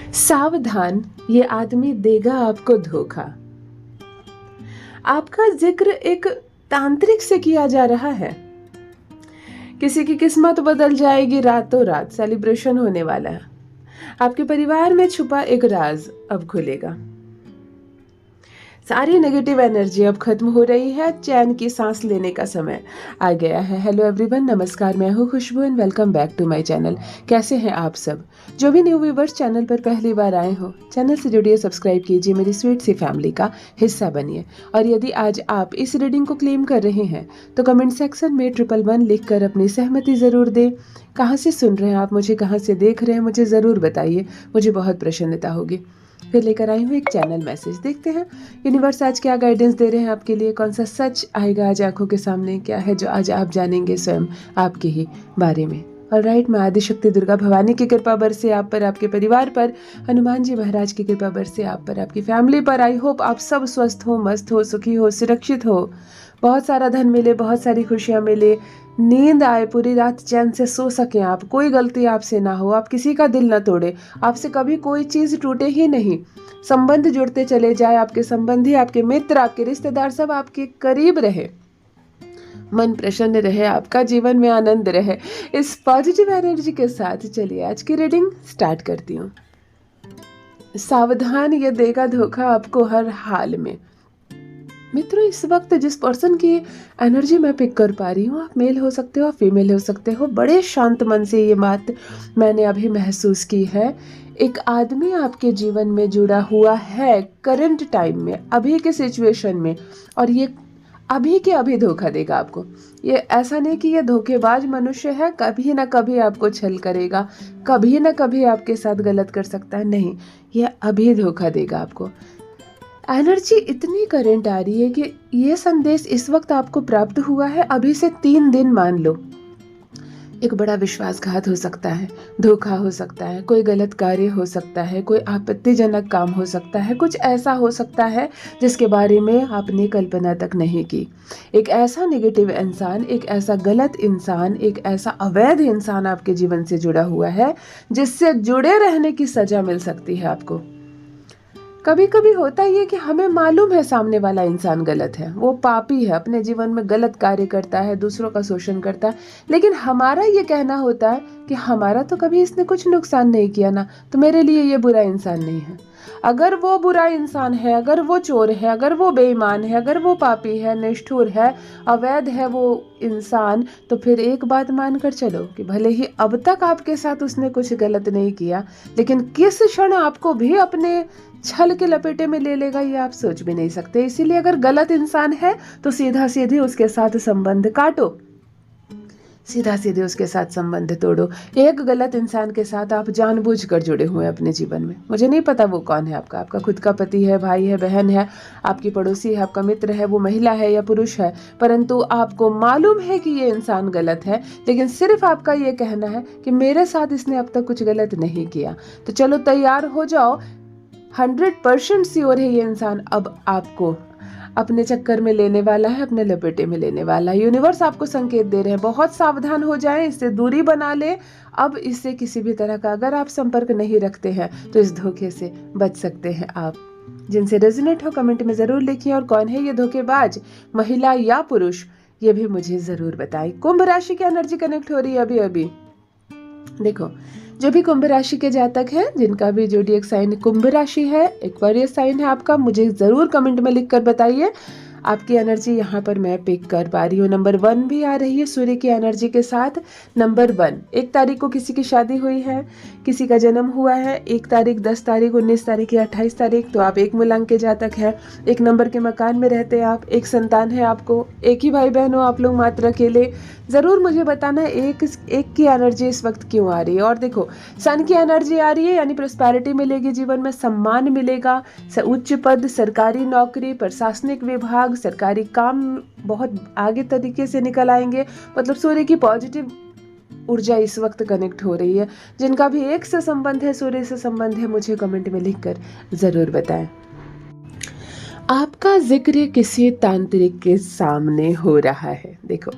सावधान, ये आदमी देगा आपको धोखा। आपका जिक्र एक तांत्रिक से किया जा रहा है। किसी की किस्मत बदल जाएगी रातों रात, सेलिब्रेशन होने वाला है। आपके परिवार में छुपा एक राज अब खुलेगा। सारी नेगेटिव एनर्जी अब खत्म हो रही है। चैन की सांस लेने का समय आ गया है। हेलो एवरीवन, नमस्कार। मैं हूँ Khushboo and welcome back to my channel. कैसे हैं आप सब? जो भी न्यू व्यूवर्स चैनल पर पहली बार आए हो, चैनल से जुड़िए, सब्सक्राइब कीजिए, मेरी स्वीट सी फैमिली का हिस्सा बनिए। और यदि आज आप इस रीडिंग को क्लेम कर रहे हैं तो कमेंट सेक्शन में 111 लिख कर अपनी सहमति ज़रूर दें। कहाँ से सुन रहे हैं आप मुझे, कहाँ से देख रहे हैं, मुझे ज़रूर बताइए, मुझे बहुत प्रसन्नता होगी। फिर लेकर आई हूँ एक चैनल मैसेज। देखते हैं यूनिवर्स आज क्या गाइडेंस दे रहे हैं आपके लिए। कौन सा सच आएगा आज आंखों के सामने, क्या है जो आज आप जानेंगे स्वयं आपके ही बारे में। ऑलराइट, मैं आदिशक्ति दुर्गा भवानी की कृपा बरसे आप पर, आपके परिवार पर, हनुमान जी महाराज की कृपा बरसे आप पर, आपकी फैमिली पर। आई होप आप सब स्वस्थ हो, मस्त हो, सुखी हो, सुरक्षित हो, बहुत सारा धन मिले, बहुत सारी खुशियाँ मिले, नींद आए, पूरी रात चैन से सो सकें आप, कोई गलती आपसे ना हो, आप किसी का दिल ना तोड़े, आपसे कभी कोई चीज़ टूटे ही नहीं, संबंध जुड़ते चले जाए, आपके संबंधी, आपके मित्र, आपके रिश्तेदार सब आपके करीब रहे, मन प्रसन्न रहे, आपका जीवन में आनंद रहे। इस पॉजिटिव एनर्जी के साथ चलिए आज की रीडिंग स्टार्ट करती हूँ। सावधान, ये देगा धोखा आपको हर हाल में। मित्रों, इस वक्त जिस पर्सन की एनर्जी मैं पिक कर पा रही हूँ, आप मेल हो सकते हो, आप फीमेल हो सकते हो, बड़े शांत मन से ये बात मैंने अभी महसूस की है। एक आदमी आपके जीवन में जुड़ा हुआ है करंट टाइम में, अभी के सिचुएशन में, और ये अभी के अभी धोखा देगा आपको। ये ऐसा नहीं कि ये धोखेबाज मनुष्य है, कभी ना कभी आपको छल करेगा, कभी ना कभी आपके साथ गलत कर सकता है, नहीं, ये अभी धोखा देगा आपको। एनर्जी इतनी करंट आ रही है कि ये संदेश इस वक्त आपको प्राप्त हुआ है, अभी से 3 दिन मान लो। एक बड़ा विश्वासघात हो सकता है, धोखा हो सकता है, कोई गलत कार्य हो सकता है, कोई आपत्तिजनक काम हो सकता है, कुछ ऐसा हो सकता है जिसके बारे में आपने कल्पना तक नहीं की। एक ऐसा नेगेटिव इंसान, एक ऐसा गलत इंसान, एक ऐसा अवैध इंसान आपके जीवन से जुड़ा हुआ है जिससे जुड़े रहने की सजा मिल सकती है आपको। कभी कभी होता ही है कि हमें मालूम है सामने वाला इंसान गलत है, वो पापी है, अपने जीवन में गलत कार्य करता है, दूसरों का शोषण करता है, लेकिन हमारा ये कहना होता है कि हमारा तो कभी इसने कुछ नुकसान नहीं किया ना, तो मेरे लिए ये बुरा इंसान नहीं है। अगर वो बुरा इंसान है, अगर वो चोर है, अगर वो बेईमान है, अगर वो पापी है, निष्ठुर है, अवैध है वो इंसान, तो फिर एक बात मानकर चलो कि भले ही अब तक आपके साथ उसने कुछ गलत नहीं किया, लेकिन किस क्षण आपको भी अपने छल के लपेटे में ले लेगा ये आप सोच भी नहीं सकते। इसीलिए अगर गलत इंसान है तो सीधा सीधे उसके साथ संबंध काटो, सीधा सीधे उसके साथ संबंध तोड़ो। एक गलत इंसान के साथ आप जानबूझकर जुड़े हुए हैं अपने जीवन में। मुझे नहीं पता वो कौन है, आपका खुद का पति है, भाई है, बहन है, आपकी पड़ोसी है, आपका मित्र है, वो महिला है या पुरुष है, परंतु आपको मालूम है कि ये इंसान गलत है, लेकिन सिर्फ आपका ये कहना है कि मेरे साथ इसने अब तक कुछ गलत नहीं किया। तो चलो तैयार हो जाओ, 100% श्योर है ये इंसान अब आपको अपने चक्कर में लेने वाला है, अपने लपेटे में लेने वाला है। यूनिवर्स आपको संकेत दे रहे हैं, बहुत सावधान हो जाएं, इससे दूरी बना ले। अब इससे किसी भी तरह का अगर आप संपर्क नहीं रखते हैं तो इस धोखे से बच सकते हैं आप। जिनसे रेजोनेट हो कमेंट में जरूर लिखिए, और कौन है ये धोखेबाज, महिला या पुरुष, ये भी मुझे जरूर बताएं। कुंभ राशि की एनर्जी कनेक्ट हो रही है अभी अभी। देखो, जो भी कुंभ राशि के जातक हैं, जिनका भी जोडिएक साइन कुंभ राशि है, एक्वेरियस साइन है आपका, मुझे जरूर कमेंट में लिखकर बताइए। आपकी एनर्जी यहाँ पर मैं पिक कर पा रही हूँ। नंबर 1 भी आ रही है सूर्य की एनर्जी के साथ। नंबर 1, 1 तारीख को किसी की शादी हुई है, किसी का जन्म हुआ है, 1 तारीख, 10 तारीख, 19 तारीख या 28 तारीख, तो आप 1 मूलांक के जातक हैं। 1 नंबर के मकान में रहते हैं आप, 1 संतान है आपको, 1 ही भाई बहन हो आप लोग मात्र अकेले। ज़रूर मुझे बताना एक की एनर्जी इस वक्त क्यों आ रही है। और देखो, सन की एनर्जी आ रही है, यानी प्रॉस्पेरिटी मिलेगी, जीवन में सम्मान मिलेगा, उच्च पद, सरकारी नौकरी, प्रशासनिक विभाग, सरकारी काम बहुत आगे तरीके से निकल आएंगे। मतलब सूर्य की पॉजिटिव ऊर्जा इस वक्त कनेक्ट हो रही है। जिनका भी एक से संबंध है, सूर्य से संबंध है, मुझे कमेंट में लिखकर ज़रूर बताएं। आपका जिक्र किसी तांत्रिक के सामने हो रहा है। देखो,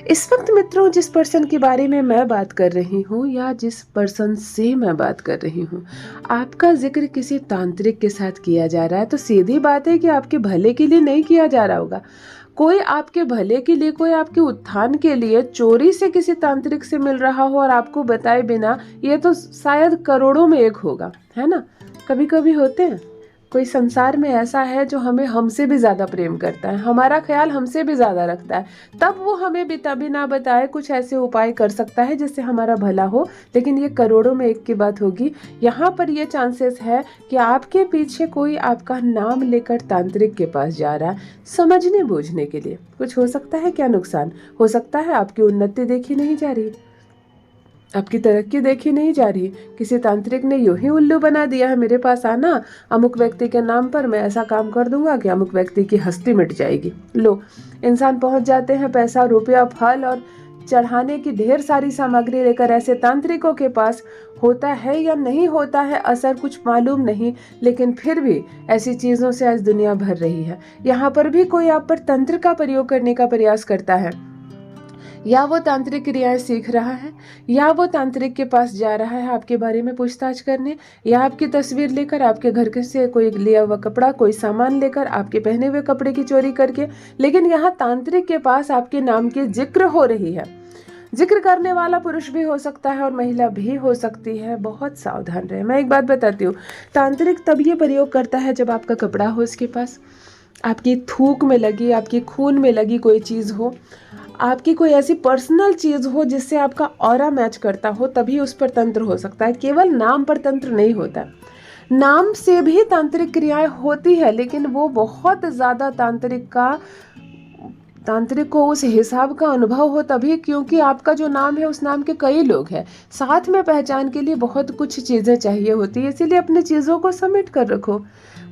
इस वक्त मित्रों जिस पर्सन के बारे में मैं बात कर रही हूँ या जिस पर्सन से मैं बात कर रही हूँ, आपका जिक्र किसी तांत्रिक के साथ किया जा रहा है, तो सीधी बात है कि आपके भले के लिए नहीं किया जा रहा होगा। कोई आपके भले के लिए, कोई आपके उत्थान के लिए चोरी से किसी तांत्रिक से मिल रहा हो और आपको बताए बिना, ये तो शायद करोड़ों में एक होगा, है ना। कभी कभी होते हैं, कोई संसार में ऐसा है जो हमें हमसे भी ज़्यादा प्रेम करता है, हमारा ख्याल हमसे भी ज़्यादा रखता है, तब वो हमें बिना बताए कुछ ऐसे उपाय कर सकता है जिससे हमारा भला हो। लेकिन ये करोड़ों में एक की बात होगी। यहाँ पर ये चांसेस है कि आपके पीछे कोई आपका नाम लेकर तांत्रिक के पास जा रहा है, समझने बूझने के लिए। कुछ हो सकता है, क्या नुकसान हो सकता है, आपकी उन्नति देखी नहीं जा रही, आपकी तरक्की देखी नहीं जा रही, किसी तांत्रिक ने यूं ही उल्लू बना दिया है, मेरे पास आना, अमुक व्यक्ति के नाम पर मैं ऐसा काम कर दूंगा कि अमुक व्यक्ति की हस्ती मिट जाएगी। लो, इंसान पहुंच जाते हैं पैसा, रुपया, फल और चढ़ाने की ढेर सारी सामग्री लेकर ऐसे तांत्रिकों के पास। होता है या नहीं होता है असर कुछ मालूम नहीं, लेकिन फिर भी ऐसी चीज़ों से आज दुनिया भर रही है। यहाँ पर भी कोई आप पर तंत्र का प्रयोग करने का प्रयास करता है, या वो तांत्रिक क्रियाएं सीख रहा है, या वो तांत्रिक के पास जा रहा है आपके बारे में पूछताछ करने, या आपकी तस्वीर लेकर आपके घर से कोई लिया हुआ कपड़ा, कोई सामान लेकर आपके पहने हुए कपड़े की चोरी करके। लेकिन यहाँ तांत्रिक के पास आपके नाम की जिक्र हो रही है। जिक्र करने वाला पुरुष भी हो सकता है और महिला भी हो सकती है। बहुत सावधान रहे। मैं एक बात बताती हूँ, तांत्रिक तब ये प्रयोग करता है जब आपका कपड़ा हो उसके पास, आपकी थूक में लगी, आपकी खून में लगी कोई चीज़ हो, आपकी कोई ऐसी पर्सनल चीज़ हो जिससे आपका ऑरा मैच करता हो, तभी उस पर तंत्र हो सकता है। केवल नाम पर तंत्र नहीं होता। नाम से भी तांत्रिक क्रियाएं होती है, लेकिन वो बहुत ज़्यादा तांत्रिक को उस हिसाब का अनुभव हो तभी, क्योंकि आपका जो नाम है उस नाम के कई लोग हैं, साथ में पहचान के लिए बहुत कुछ चीज़ें चाहिए होती है। इसीलिए अपनी चीज़ों को समेट कर रखो।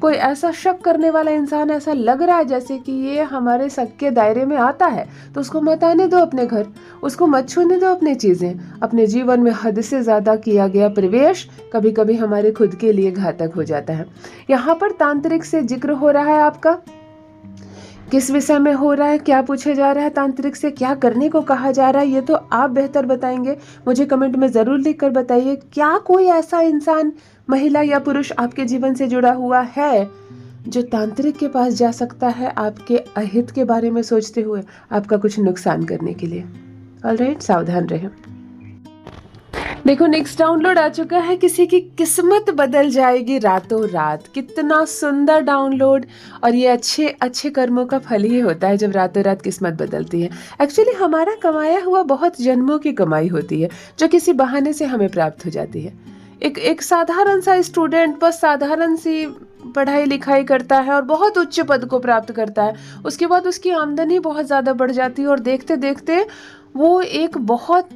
कोई ऐसा शक करने वाला इंसान, ऐसा लग रहा है जैसे कि ये हमारे शक के दायरे में आता है, तो उसको मत आने दो अपने घर, उसको मत छूने दो अपनी चीज़ें। अपने जीवन में हद से ज़्यादा किया गया प्रवेश कभी कभी हमारे खुद के लिए घातक हो जाता है। यहाँ पर तांत्रिक से जिक्र हो रहा है आपका, किस विषय में हो रहा है, क्या पूछे जा रहा है तांत्रिक से, क्या करने को कहा जा रहा है, ये तो आप बेहतर बताएंगे। मुझे कमेंट में ज़रूर लिखकर बताइए, क्या कोई ऐसा इंसान, महिला या पुरुष आपके जीवन से जुड़ा हुआ है जो तांत्रिक के पास जा सकता है आपके अहित के बारे में सोचते हुए, आपका कुछ नुकसान करने के लिए। ऑलराइट, सावधान रहें। देखो, नेक्स्ट डाउनलोड आ चुका है, किसी की किस्मत बदल जाएगी रातों रात। कितना सुंदर डाउनलोड। और ये अच्छे अच्छे कर्मों का फल ही होता है जब रातों रात किस्मत बदलती है। एक्चुअली हमारा कमाया हुआ बहुत जन्मों की कमाई होती है जो किसी बहाने से हमें प्राप्त हो जाती है। एक साधारण सा स्टूडेंट बस साधारण सी पढ़ाई लिखाई करता है और बहुत उच्च पद को प्राप्त करता है, उसके बाद उसकी आमदनी बहुत ज़्यादा बढ़ जाती है और देखते देखते वो एक बहुत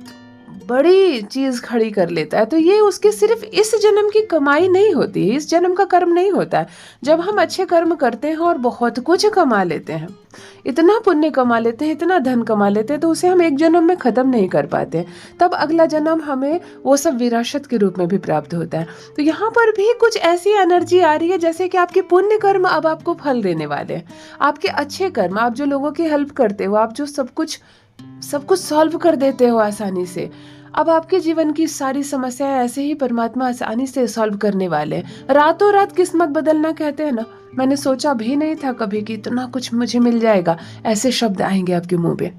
बड़ी चीज खड़ी कर लेता है। तो ये उसकी सिर्फ इस जन्म की कमाई नहीं होती है, इस जन्म का कर्म नहीं होता है। जब हम अच्छे कर्म करते हैं और बहुत कुछ कमा लेते हैं, इतना पुण्य कमा लेते हैं, इतना धन कमा लेते हैं, तो उसे हम एक जन्म में खत्म नहीं कर पाते, तब अगला जन्म हमें वो सब विरासत के रूप में भी प्राप्त होता है। तो यहाँ पर भी कुछ ऐसी एनर्जी आ रही है जैसे कि आपके पुण्य कर्म अब आपको फल देने वाले हैं। आपके अच्छे कर्म, आप जो लोगों की हेल्प करते हो, आप जो सब कुछ सॉल्व कर देते हो आसानी से, अब आपके जीवन की सारी समस्याएं ऐसे ही परमात्मा आसानी से सॉल्व करने वाले हैं। रातों रात किस्मत बदलना कहते हैं ना, मैंने सोचा भी नहीं था कभी कि इतना कुछ मुझे मिल जाएगा, ऐसे शब्द आएंगे आपके मुंह पे।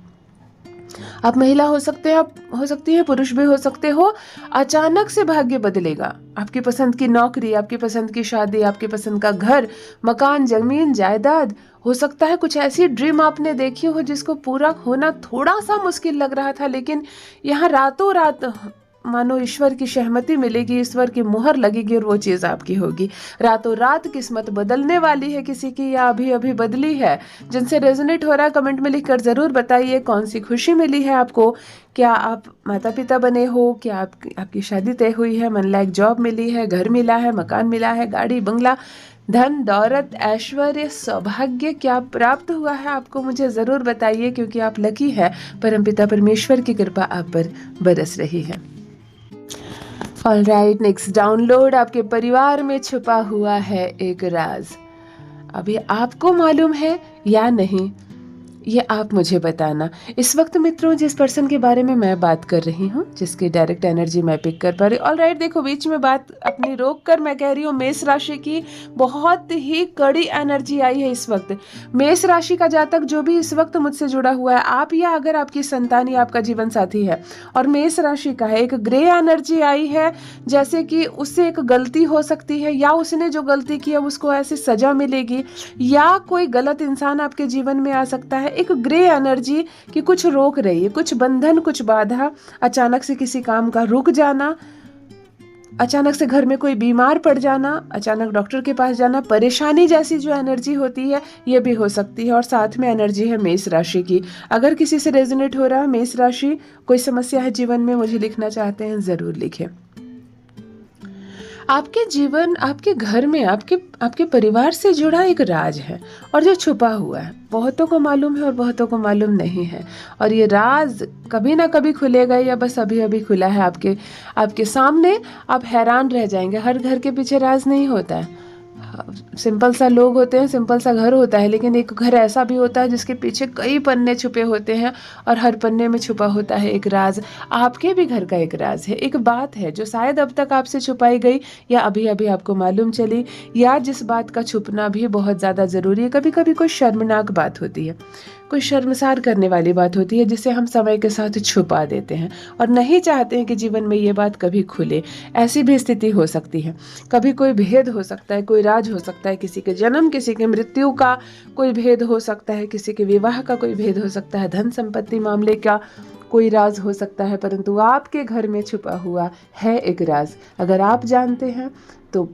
आप महिला हो सकते हैं, आप हो सकती है पुरुष भी हो सकते हो। अचानक से भाग्य बदलेगा। आपकी पसंद की नौकरी, आपकी पसंद की शादी, आपकी पसंद का घर, मकान, जमीन, जायदाद, हो सकता है कुछ ऐसी ड्रीम आपने देखी हो जिसको पूरा होना थोड़ा सा मुश्किल लग रहा था, लेकिन यहाँ रातों रात मानो ईश्वर की सहमति मिलेगी, ईश्वर की मुहर लगेगी और वो चीज़ आपकी होगी। रातों रात किस्मत बदलने वाली है किसी की, या अभी अभी बदली है। जिनसे रेजोनेट हो रहा है कमेंट में लिखकर ज़रूर बताइए कौन सी खुशी मिली है आपको। क्या आप माता पिता बने हो, क्या आपकी शादी तय हुई है, मन लायक जॉब मिली है, घर मिला है, मकान मिला है, गाड़ी बंगला, धन दौलत, ऐश्वर्य, सौभाग्य क्या प्राप्त हुआ है आपको, मुझे ज़रूर बताइए, क्योंकि आप लकी है। परमपिता परमेश्वर की कृपा आप पर बरस रही है। ऑलराइट, नेक्स्ट डाउनलोड, आपके परिवार में छुपा हुआ है एक राज। अभी आपको मालूम है या नहीं, ये आप मुझे बताना। इस वक्त मित्रों जिस पर्सन के बारे में मैं बात कर रही हूँ, जिसकी डायरेक्ट एनर्जी मैं पिक कर पा रही हूँ, ऑलराइट, देखो बीच में बात अपनी रोक कर मैं कह रही हूँ मेष राशि की बहुत ही कड़ी एनर्जी आई है इस वक्त। मेष राशि का जातक जो भी इस वक्त मुझसे जुड़ा हुआ है, आप या अगर आपकी संतान या आपका जीवन साथी है और मेष राशि का है, एक ग्रे एनर्जी आई है, जैसे कि उससे एक गलती हो सकती है या उसने जो गलती की है उसको ऐसी सजा मिलेगी, या कोई गलत इंसान आपके जीवन में आ सकता है। एक ग्रे एनर्जी कि कुछ रोक रही है, कुछ बंधन, कुछ बाधा, अचानक से किसी काम का रुक जाना, अचानक से घर में कोई बीमार पड़ जाना, अचानक डॉक्टर के पास जाना, परेशानी जैसी जो एनर्जी होती है ये भी हो सकती है। और साथ में एनर्जी है मेष राशि की। अगर किसी से रेजोनेट हो रहा है मेष राशि, कोई समस्या है जीवन में, मुझे लिखना चाहते हैं जरूर लिखें। आपके जीवन, आपके घर में, आपके परिवार से जुड़ा एक राज है और जो छुपा हुआ है, बहुतों को मालूम है और बहुतों को मालूम नहीं है, और ये राज कभी ना कभी खुलेगा या बस अभी अभी खुला है आपके सामने। आप हैरान रह जाएंगे। हर घर के पीछे राज नहीं होता है। सिंपल सा लोग होते हैं, सिंपल सा घर होता है, लेकिन एक घर ऐसा भी होता है जिसके पीछे कई पन्ने छुपे होते हैं और हर पन्ने में छुपा होता है एक राज। आपके भी घर का एक राज है, एक बात है जो शायद अब तक आपसे छुपाई गई या अभी अभी आपको मालूम चली, या जिस बात का छुपना भी बहुत ज़्यादा ज़रूरी है। कभी कभी कोई शर्मनाक बात होती है, कोई शर्मसार करने वाली बात होती है जिसे हम समय के साथ छुपा देते हैं और नहीं चाहते हैं कि जीवन में ये बात कभी खुले। ऐसी भी स्थिति हो सकती है। कभी कोई भेद हो सकता है, कोई राज हो सकता है, किसी के जन्म, किसी के मृत्यु का कोई भेद हो सकता है, किसी के विवाह का कोई भेद हो सकता है, धन संपत्ति मामले का कोई राज हो सकता है, परंतु आपके घर में छुपा हुआ है एक राज। अगर आप जानते हैं तो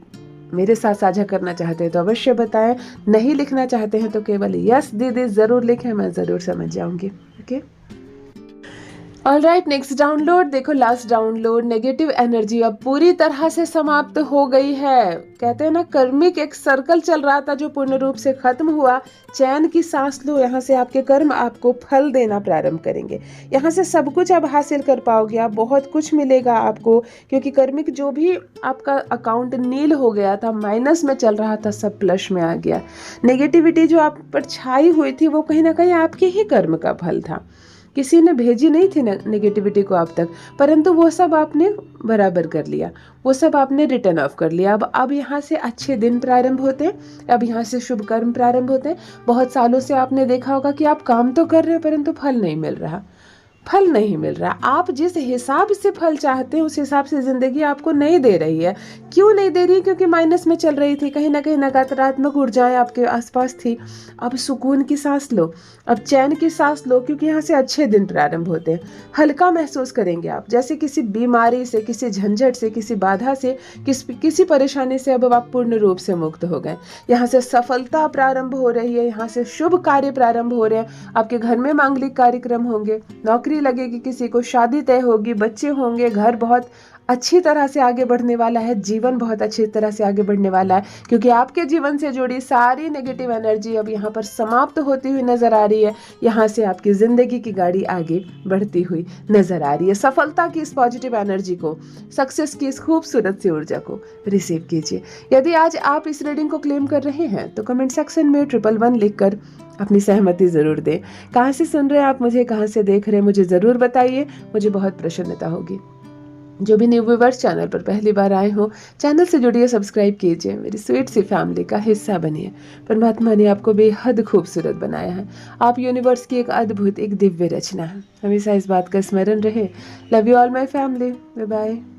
मेरे साथ साझा करना चाहते हैं तो अवश्य बताएं। नहीं लिखना चाहते हैं तो केवल यस दीदी जरूर लिखें, मैं जरूर समझ जाऊंगी। ओके, ऑलराइट, नेक्स्ट डाउनलोड देखो। लास्ट डाउनलोड, नेगेटिव एनर्जी अब पूरी तरह से समाप्त हो गई है। कहते हैं ना, कर्मिक एक सर्कल चल रहा था जो पूर्ण रूप से खत्म हुआ। चैन की सांस लो। यहाँ से आपके कर्म आपको फल देना प्रारंभ करेंगे। यहाँ से सब कुछ आप हासिल कर पाओगे, आप बहुत कुछ मिलेगा आपको, क्योंकि कर्मिक जो भी आपका अकाउंट नील हो गया था, माइनस में चल रहा था, सब प्लस में आ गया। नेगेटिविटी जो आप पर छाई हुई थी वो कहीं ना कहीं आपके ही कर्म का फल था। किसी ने भेजी नहीं थी नेगेटिविटी को आप तक, परंतु वो सब आपने बराबर कर लिया, वो सब आपने रिटर्न ऑफ कर लिया। अब यहाँ से अच्छे दिन प्रारंभ होते हैं, अब यहाँ से शुभ कर्म प्रारंभ होते हैं। बहुत सालों से आपने देखा होगा कि आप काम तो कर रहे हैं परंतु फल नहीं मिल रहा, फल नहीं मिल रहा। आप जिस हिसाब से फल चाहते हैं उस हिसाब से जिंदगी आपको नहीं दे रही है। क्यों नहीं दे रही? क्योंकि माइनस में चल रही थी, कहीं ना कहीं नकारात्मक ऊर्जाएं आपके आसपास थी। अब सुकून की सांस लो, अब चैन की सांस लो, क्योंकि यहाँ से अच्छे दिन प्रारंभ होते हैं। हल्का महसूस करेंगे आप, जैसे किसी बीमारी से, किसी झंझट से, किसी बाधा से, किसी परेशानी से अब आप पूर्ण रूप से मुक्त हो गए। यहाँ से सफलता प्रारंभ हो रही है, यहाँ से शुभ कार्य प्रारंभ हो रहे हैं। आपके घर में मांगलिक कार्यक्रम होंगे, नौकरी लगेगी, किसी को शादी तय होगी, बच्चे होंगे, घर बहुत अच्छी तरह से आगे बढ़ने वाला है, जीवन बहुत अच्छी तरह से आगे बढ़ने वाला है, क्योंकि आपके जीवन से जुड़ी सारी नेगेटिव एनर्जी अब यहाँ पर समाप्त होती हुई नजर आ रही है। यहाँ से आपकी जिंदगी की गाड़ी आगे बढ़ती हुई नजर आ रही है। सफलता की इस पॉजिटिव एनर्जी को, सक्सेस की इस खूबसूरत सी ऊर्जा को रिसीव कीजिए। यदि आज आप इस रीडिंग को क्लेम कर रहे हैं तो कमेंट सेक्शन में 111 लिखकर अपनी सहमति जरूर दें। कहाँ से सुन रहे हैं आप मुझे, कहाँ से देख रहे हैं, मुझे जरूर बताइए, मुझे बहुत प्रसन्नता होगी। जो भी न्यू व्यूअर्स चैनल पर पहली बार आए हो, चैनल से जुड़िए, सब्सक्राइब कीजिए, मेरी स्वीट सी फैमिली का हिस्सा बनिए। परमात्मा ने आपको बेहद खूबसूरत बनाया है। आप यूनिवर्स की एक अद्भुत, एक दिव्य रचना है। हमेशा इस बात का स्मरण रहे। Love you all my family. Bye bye.